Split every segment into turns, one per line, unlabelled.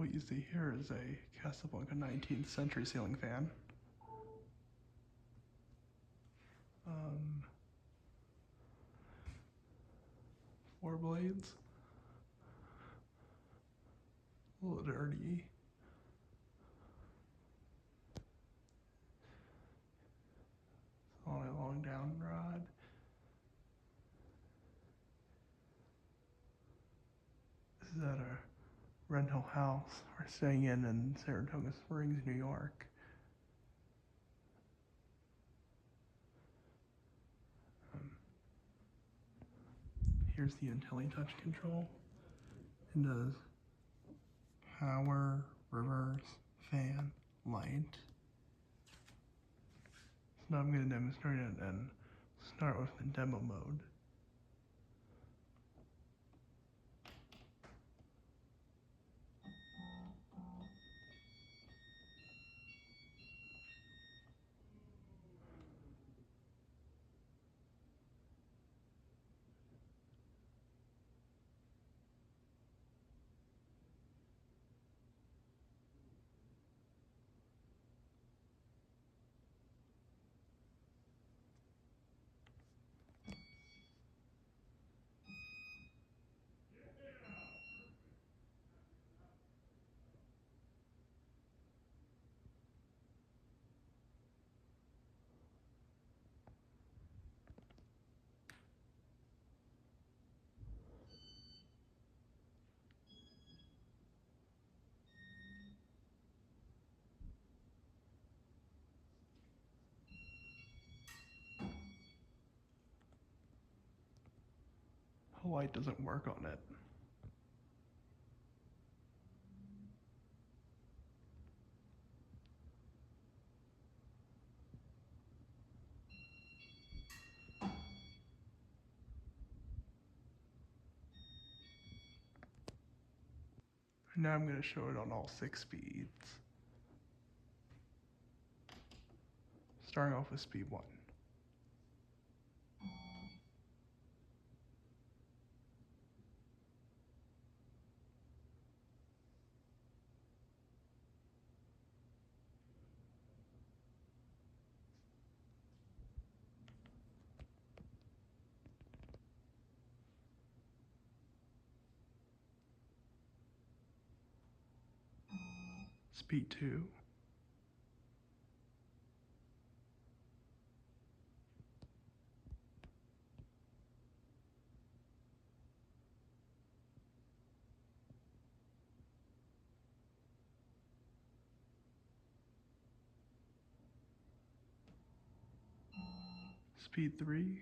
What you see here is a Casablanca 19th century ceiling fan. Four blades. A little dirty. It's on a long down rod. This is at a rental house we're staying in Saratoga Springs, New York. Here's the Inteli-Touch control. It does power, reverse, fan, light. So now I'm going to demonstrate it and start with the demo mode. The light doesn't work on it. Now I'm going to show it on all 6 speeds. Starting off with speed 1. Speed 2. Speed 3.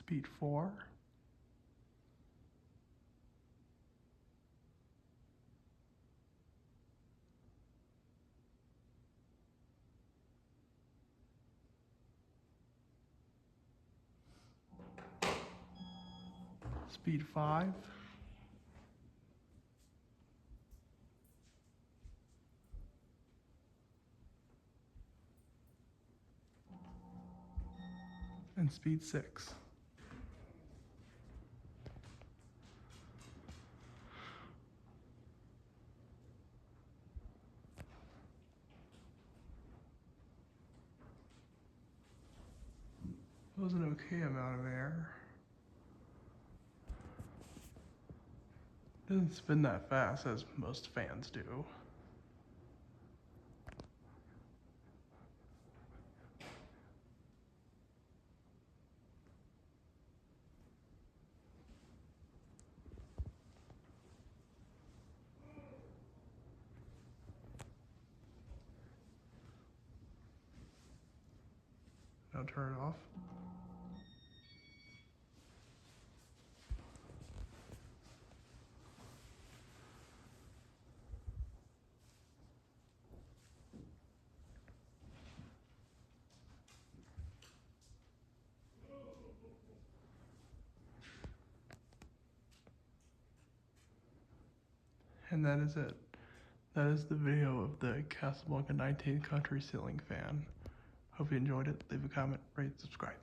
Speed 4. Speed 5. And speed 6. That was an okay amount of air. It doesn't spin that fast as most fans do. Now turn it off. And that is it. That is the video of the Casablanca 19 country ceiling fan. Hope you enjoyed it. Leave a comment, rate, subscribe.